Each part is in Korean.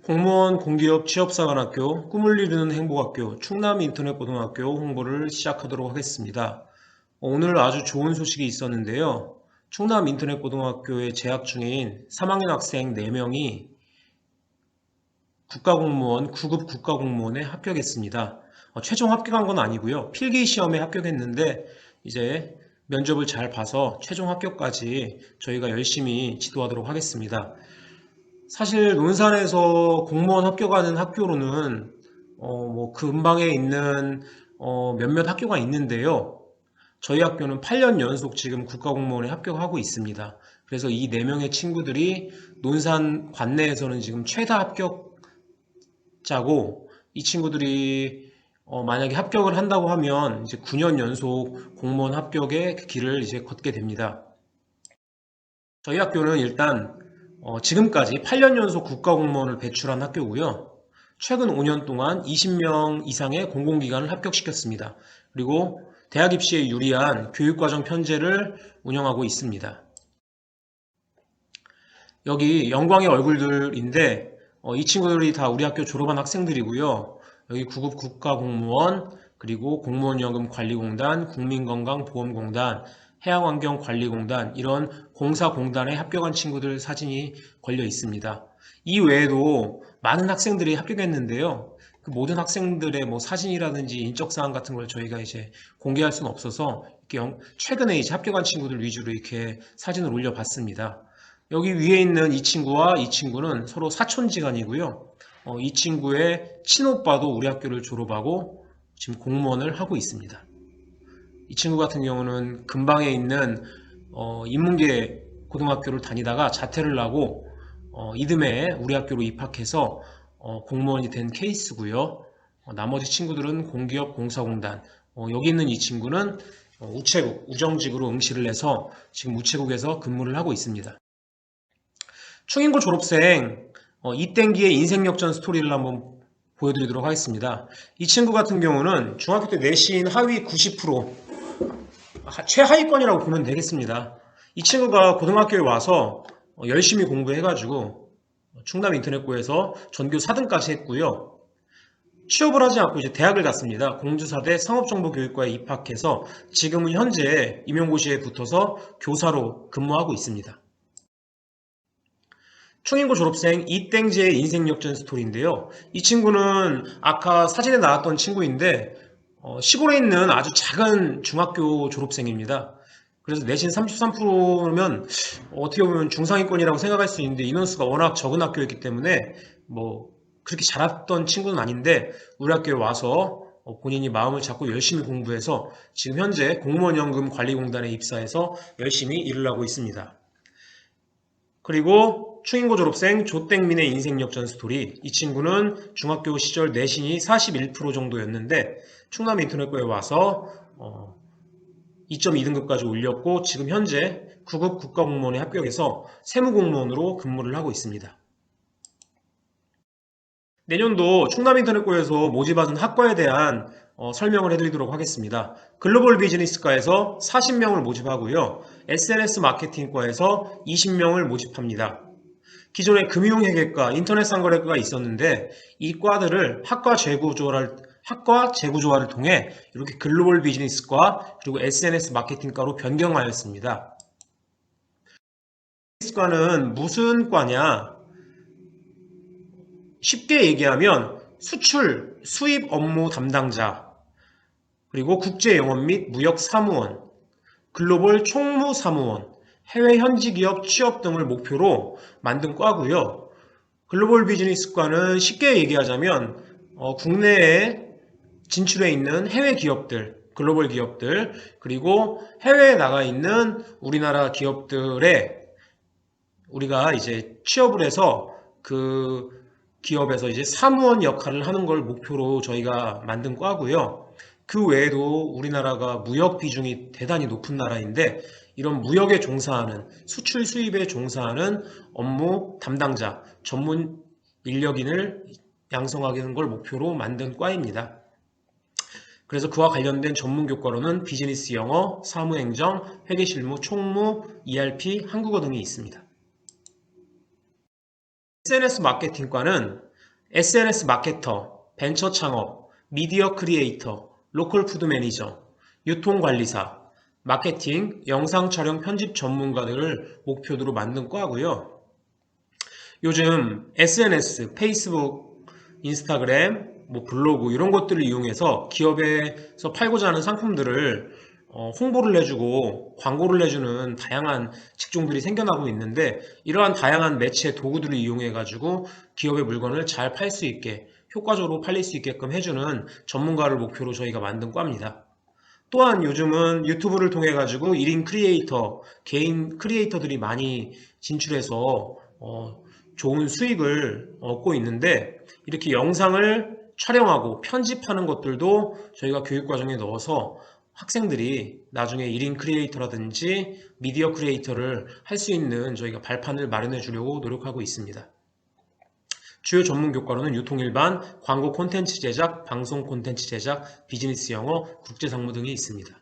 공무원 공기업 취업사관학교 꿈을 이루는 행복학교 충남인터넷고등학교 홍보를 시작하도록 하겠습니다. 오늘 아주 좋은 소식이 있었는데요. 충남인터넷고등학교에 재학 중인 3학년 학생 4명이 국가공무원, 9급 국가공무원에 합격했습니다. 최종 합격한 건 아니고요. 필기시험에 합격했는데 이제 면접을 잘 봐서 최종 합격까지 저희가 열심히 지도하도록 하겠습니다. 사실 논산에서 공무원 합격하는 학교로는 뭐 근방에 있는 몇몇 학교가 있는데요. 저희 학교는 8년 연속 지금 국가공무원에 합격하고 있습니다. 그래서 이 4명의 친구들이 논산 관내에서는 지금 최다 합격자고, 이 친구들이 만약에 합격을 한다고 하면 이제 9년 연속 공무원 합격의 길을 이제 걷게 됩니다. 저희 학교는 일단 지금까지 8년 연속 국가공무원을 배출한 학교고요. 최근 5년 동안 20명 이상의 공공기관을 합격시켰습니다. 그리고 대학 입시에 유리한 교육과정 편제를 운영하고 있습니다. 여기 영광의 얼굴들인데 이 친구들이 다 우리 학교 졸업한 학생들이고요. 여기 9급 국가공무원, 그리고 공무원연금관리공단, 국민건강보험공단, 해양환경관리공단, 이런 공사공단에 합격한 친구들 사진이 걸려 있습니다. 이 외에도 많은 학생들이 합격했는데요. 그 모든 학생들의 뭐 사진이라든지 인적사항 같은 걸 저희가 이제 공개할 수는 없어서 이렇게 최근에 이제 합격한 친구들 위주로 이렇게 사진을 올려봤습니다. 여기 위에 있는 이 친구와 이 친구는 서로 사촌지간이고요. 이 친구의 친오빠도 우리 학교를 졸업하고 지금 공무원을 하고 있습니다. 이 친구 같은 경우는 근방에 있는 인문계 고등학교를 다니다가 자퇴를 하고 이듬해 우리 학교로 입학해서 공무원이 된 케이스고요. 나머지 친구들은 공기업 공사공단, 여기 있는 이 친구는 우체국, 우정직으로 응시를 해서 지금 우체국에서 근무를 하고 있습니다. 충인고 졸업생 이땡기의 인생 역전 스토리를 한번 보여드리도록 하겠습니다. 이 친구 같은 경우는 중학교 때 내신 하위 90%, 최하위권이라고 보면 되겠습니다. 이 친구가 고등학교에 와서 열심히 공부해가지고 충남인터넷고에서 전교 4등까지 했고요. 취업을 하지 않고 이제 대학을 갔습니다. 공주사대 상업정보교육과에 입학해서 지금은 현재 임용고시에 붙어서 교사로 근무하고 있습니다. 충인고 졸업생 이땡지의 인생 역전 스토리인데요. 이 친구는 아까 사진에 나왔던 친구인데 시골에 있는 아주 작은 중학교 졸업생입니다. 그래서 내신 33%면 어떻게 보면 중상위권이라고 생각할 수 있는데 인원수가 워낙 적은 학교였기 때문에 뭐 그렇게 잘했던 친구는 아닌데 우리 학교에 와서 본인이 마음을 잡고 열심히 공부해서 지금 현재 공무원연금관리공단에 입사해서 열심히 일을 하고 있습니다. 그리고 충인고 졸업생 조땡민의 인생 역전 스토리. 이 친구는 중학교 시절 내신이 41% 정도였는데 충남인터넷고에 와서 2.2등급까지 올렸고 지금 현재 9급 국가공무원에 합격해서 세무공무원으로 근무를 하고 있습니다. 내년도 충남인터넷고에서 모집하는 학과에 대한 설명을 해드리도록 하겠습니다. 글로벌 비즈니스과에서 40명을 모집하고요. SNS 마케팅과에서 20명을 모집합니다. 기존에 금융회계과, 인터넷상거래과가 있었는데 이 과들을 학과 재구조화를 통해 이렇게 글로벌 비즈니스과 그리고 SNS 마케팅과로 변경하였습니다. 비즈니스과는 무슨 과냐? 쉽게 얘기하면 수출, 수입 업무 담당자, 그리고 국제 영업 및 무역 사무원, 글로벌 총무 사무원, 해외 현지 기업 취업 등을 목표로 만든 과고요. 글로벌 비즈니스과는 쉽게 얘기하자면 국내에 진출해 있는 해외 기업들, 글로벌 기업들, 그리고 해외에 나가 있는 우리나라 기업들에 우리가 이제 취업을 해서 그 기업에서 이제 사무원 역할을 하는 걸 목표로 저희가 만든 과고요. 그 외에도 우리나라가 무역 비중이 대단히 높은 나라인데 이런 무역에 종사하는, 수출 수입에 종사하는 업무 담당자, 전문 인력인을 양성하는 걸 목표로 만든 과입니다. 그래서 그와 관련된 전문 교과로는 비즈니스 영어, 사무행정, 회계실무, 총무, ERP, 한국어 등이 있습니다. SNS 마케팅과는 SNS 마케터, 벤처 창업, 미디어 크리에이터, 로컬 푸드 매니저, 유통관리사, 마케팅, 영상 촬영 편집 전문가들을 목표로 만든 과고요. 요즘 SNS, 페이스북, 인스타그램, 블로그 이런 것들을 이용해서 기업에서 팔고자 하는 상품들을 홍보를 해주고 광고를 해주는 다양한 직종들이 생겨나고 있는데, 이러한 다양한 매체 도구들을 이용해 가지고 기업의 물건을 잘 팔 수 있게, 효과적으로 팔릴 수 있게끔 해주는 전문가를 목표로 저희가 만든 과입니다. 또한 요즘은 유튜브를 통해 가지고 1인 크리에이터, 개인 크리에이터들이 많이 진출해서 좋은 수익을 얻고 있는데, 이렇게 영상을 촬영하고 편집하는 것들도 저희가 교육과정에 넣어서 학생들이 나중에 1인 크리에이터라든지 미디어 크리에이터를 할 수 있는 저희가 발판을 마련해 주려고 노력하고 있습니다. 주요 전문 교과로는 유통일반, 광고 콘텐츠 제작, 방송 콘텐츠 제작, 비즈니스 영어, 국제상무 등이 있습니다.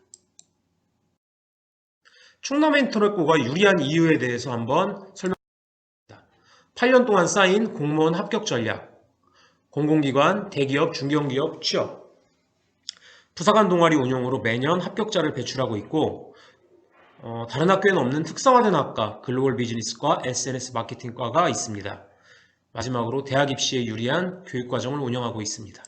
충남 인터넷고가 유리한 이유에 대해서 한번 설명드리겠습니다. 8년 동안 쌓인 공무원 합격 전략, 공공기관, 대기업, 중견기업 취업, 부사관 동아리 운영으로 매년 합격자를 배출하고 있고, 다른 학교에는 없는 특성화된 학과, 글로벌 비즈니스과 SNS 마케팅과가 있습니다. 마지막으로 대학 입시에 유리한 교육과정을 운영하고 있습니다.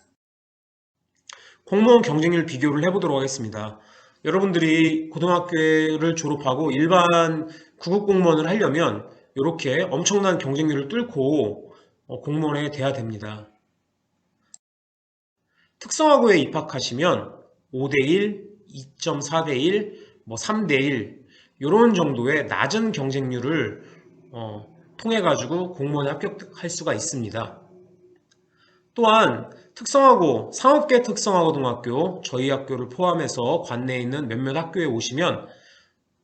공무원 경쟁률 비교를 해보도록 하겠습니다. 여러분들이 고등학교를 졸업하고 일반 구급 공무원을 하려면 이렇게 엄청난 경쟁률을 뚫고 공무원에 돼야 됩니다. 특성화고에 입학하시면 5대1, 2.4대1, 3대1 이런 정도의 낮은 경쟁률을 통해 가지고 공무원에 합격할 수가 있습니다. 또한 특성화고, 상업계 특성화고등학교, 저희 학교를 포함해서 관내에 있는 몇몇 학교에 오시면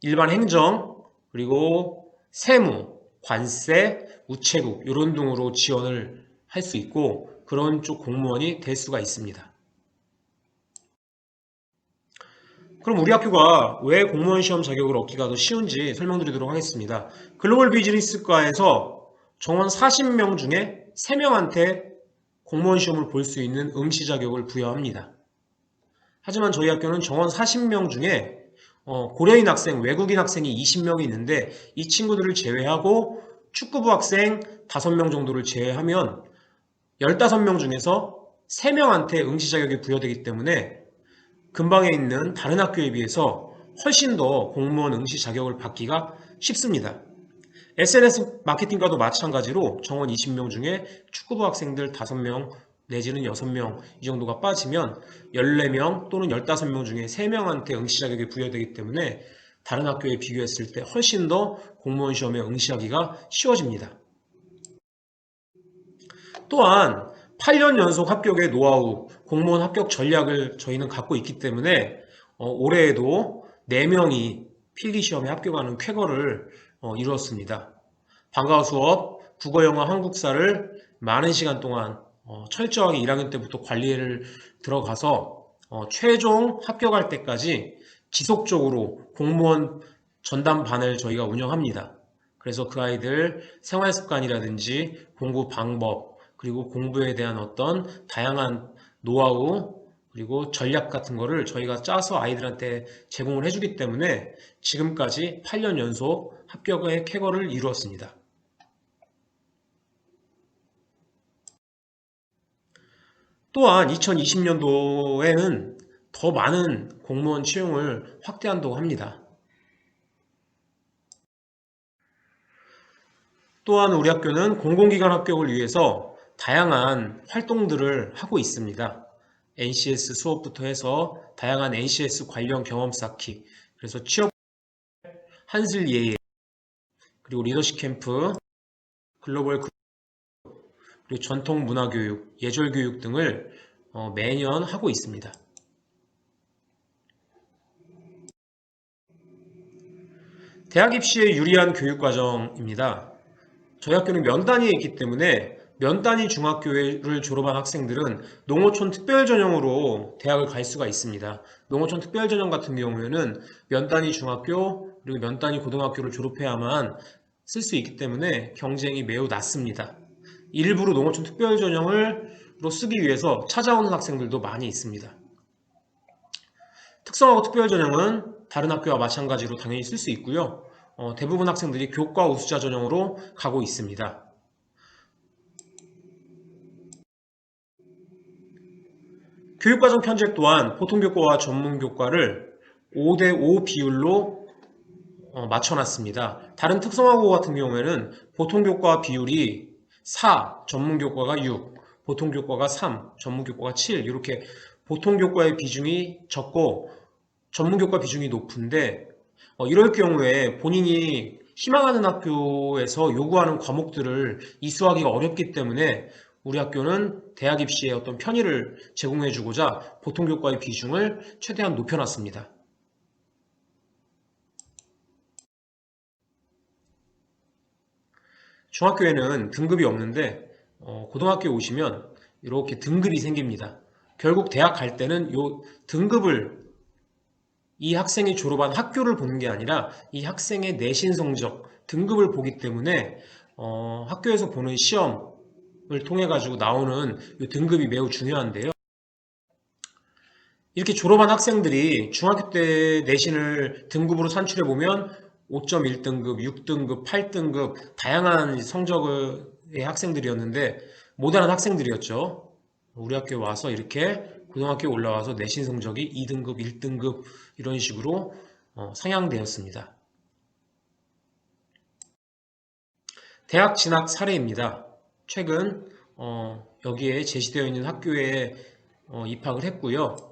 일반 행정, 그리고 세무, 관세, 우체국 이런 등으로 지원을 할 수 있고, 그런 쪽 공무원이 될 수가 있습니다. 그럼 우리 학교가 왜 공무원 시험 자격을 얻기가 더 쉬운지 설명드리도록 하겠습니다. 글로벌 비즈니스과에서 정원 40명 중에 3명한테 공무원 시험을 볼 수 있는 응시 자격을 부여합니다. 하지만 저희 학교는 정원 40명 중에 고려인 학생, 외국인 학생이 20명이 있는데, 이 친구들을 제외하고 축구부 학생 5명 정도를 제외하면 15명 중에서 3명한테 응시 자격이 부여되기 때문에 근방에 있는 다른 학교에 비해서 훨씬 더 공무원 응시 자격을 받기가 쉽습니다. SNS 마케팅과도 마찬가지로 정원 20명 중에 축구부 학생들 5명 내지는 6명 이 정도가 빠지면 14명 또는 15명 중에 3명한테 응시 자격이 부여되기 때문에 다른 학교에 비교했을 때 훨씬 더 공무원 시험에 응시하기가 쉬워집니다. 또한 8년 연속 합격의 노하우, 공무원 합격 전략을 저희는 갖고 있기 때문에 올해에도 4명이 필기시험에 합격하는 쾌거를 이루었습니다. 방과후 수업, 국어, 영어, 한국사를 많은 시간 동안 철저하게 1학년 때부터 관리를 들어가서 최종 합격할 때까지 지속적으로 공무원 전담반을 저희가 운영합니다. 그래서 그 아이들 생활 습관이라든지 공부 방법, 그리고 공부에 대한 어떤 다양한 노하우, 그리고 전략 같은 거를 저희가 짜서 아이들한테 제공을 해주기 때문에 지금까지 8년 연속 합격의 쾌거를 이루었습니다. 또한 2020년도에는 더 많은 공무원 채용을 확대한다고 합니다. 또한 우리 학교는 공공기관 합격을 위해서 다양한 활동들을 하고 있습니다. NCS 수업부터 해서 다양한 NCS 관련 경험 쌓기, 그래서 취업, 한슬 예예, 그리고 리더십 캠프, 글로벌 그리고 전통 문화교육, 예절교육 등을 매년 하고 있습니다. 대학 입시에 유리한 교육과정입니다. 저희 학교는 면단위에 있기 때문에 면단위 중학교를 졸업한 학생들은 농어촌 특별전형으로 대학을 갈 수가 있습니다. 농어촌 특별전형 같은 경우에는 면단위 중학교 그리고 면단위 고등학교를 졸업해야만 쓸 수 있기 때문에 경쟁이 매우 낮습니다. 일부러 농어촌 특별전형으로 쓰기 위해서 찾아오는 학생들도 많이 있습니다. 특성화고 특별전형은 다른 학교와 마찬가지로 당연히 쓸 수 있고요. 대부분 학생들이 교과 우수자 전형으로 가고 있습니다. 교육과정 편집 또한 보통교과와 전문교과를 5대5 비율로 맞춰놨습니다. 다른 특성화고 같은 경우에는 보통교과 비율이 4, 전문교과가 6, 보통교과가 3, 전문교과가 7 이렇게 보통교과의 비중이 적고 전문교과 비중이 높은데 이럴 경우에 본인이 희망하는 학교에서 요구하는 과목들을 이수하기가 어렵기 때문에 우리 학교는 대학 입시에 어떤 편의를 제공해주고자 보통교과의 비중을 최대한 높여놨습니다. 중학교에는 등급이 없는데 고등학교에 오시면 이렇게 등급이 생깁니다. 결국 대학 갈 때는 이 등급을 이 학생이 졸업한 학교를 보는 게 아니라 이 학생의 내신 성적, 등급을 보기 때문에 학교에서 보는 시험을 통해 가지고 나오는 이 등급이 매우 중요한데요. 이렇게 졸업한 학생들이 중학교 때 내신을 등급으로 산출해 보면 5.1등급, 6등급, 8등급 다양한 성적의 학생들이었는데 모자란 학생들이었죠. 우리 학교에 와서 이렇게 고등학교에 올라와서 내신 성적이 2등급, 1등급 이런 식으로 상향되었습니다. 대학 진학 사례입니다. 최근 여기에 제시되어 있는 학교에 입학을 했고요.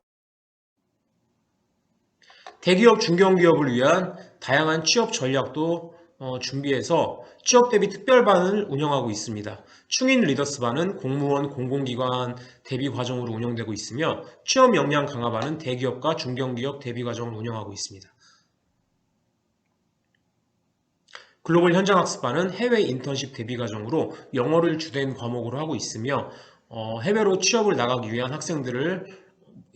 대기업, 중견기업을 위한 다양한 취업 전략도 준비해서 취업 대비 특별반을 운영하고 있습니다. 충인 리더스반은 공무원, 공공기관 대비 과정으로 운영되고 있으며 취업 역량 강화반은 대기업과 중견기업 대비 과정을 운영하고 있습니다. 글로벌 현장학습반은 해외 인턴십 대비 과정으로 영어를 주된 과목으로 하고 있으며 해외로 취업을 나가기 위한 학생들을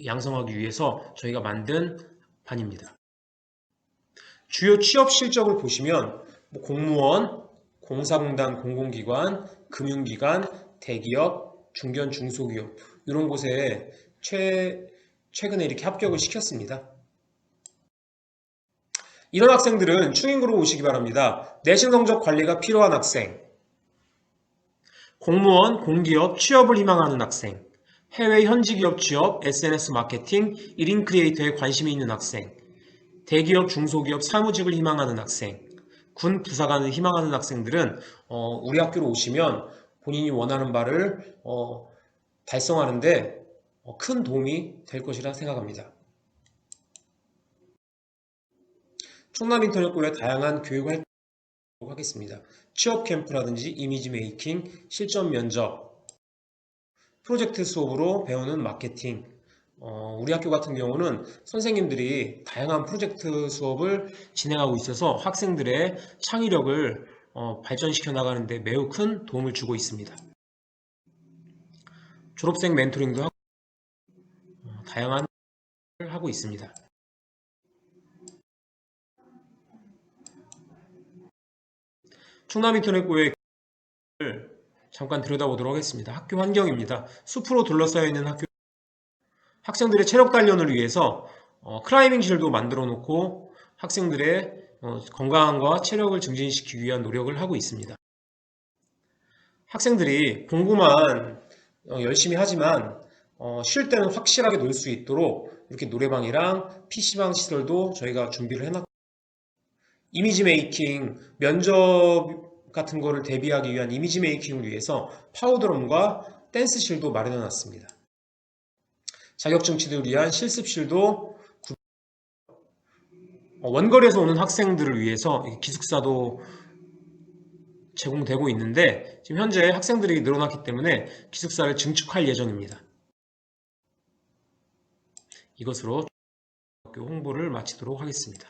양성하기 위해서 저희가 만든 반입니다. 주요 취업 실적을 보시면 공무원, 공사공단, 공공기관, 금융기관, 대기업, 중견, 중소기업 이런 곳에 최근에 이렇게 합격을 시켰습니다. 이런 학생들은 충인구로 오시기 바랍니다. 내신 성적 관리가 필요한 학생, 공무원, 공기업, 취업을 희망하는 학생, 해외 현지기업 취업, SNS 마케팅, 1인 크리에이터에 관심이 있는 학생, 대기업, 중소기업, 사무직을 희망하는 학생, 군 부사관을 희망하는 학생들은 우리 학교로 오시면 본인이 원하는 바를 달성하는데 큰 도움이 될 것이라 생각합니다. 충남인터넷고의 다양한 교육 활동을 하겠습니다. 취업 캠프라든지 이미지 메이킹, 실전 면접, 프로젝트 수업으로 배우는 마케팅, 우리 학교 같은 경우는 선생님들이 다양한 프로젝트 수업을 진행하고 있어서 학생들의 창의력을 발전시켜 나가는데 매우 큰 도움을 주고 있습니다. 졸업생 멘토링도 하고 다양한 걸 하고 있습니다. 충남인터넷고의 잠깐 들여다보도록 하겠습니다. 학교 환경입니다. 숲으로 둘러싸여 있는 학교, 학생들의 체력 단련을 위해서 클라이밍실도 만들어 놓고 학생들의 건강과 체력을 증진시키기 위한 노력을 하고 있습니다. 학생들이 공부만 열심히 하지만 쉴 때는 확실하게 놀 수 있도록 이렇게 노래방이랑 PC방 시설도 저희가 준비를 해놨고 이미지 메이킹, 면접 같은 거를 대비하기 위한 이미지 메이킹을 위해서 파우더룸과 댄스실도 마련해 놨습니다. 자격증 취득을 위한 실습실도 원거리에서 오는 학생들을 위해서 기숙사도 제공되고 있는데 지금 현재 학생들이 늘어났기 때문에 기숙사를 증축할 예정입니다. 이것으로 학교 홍보를 마치도록 하겠습니다.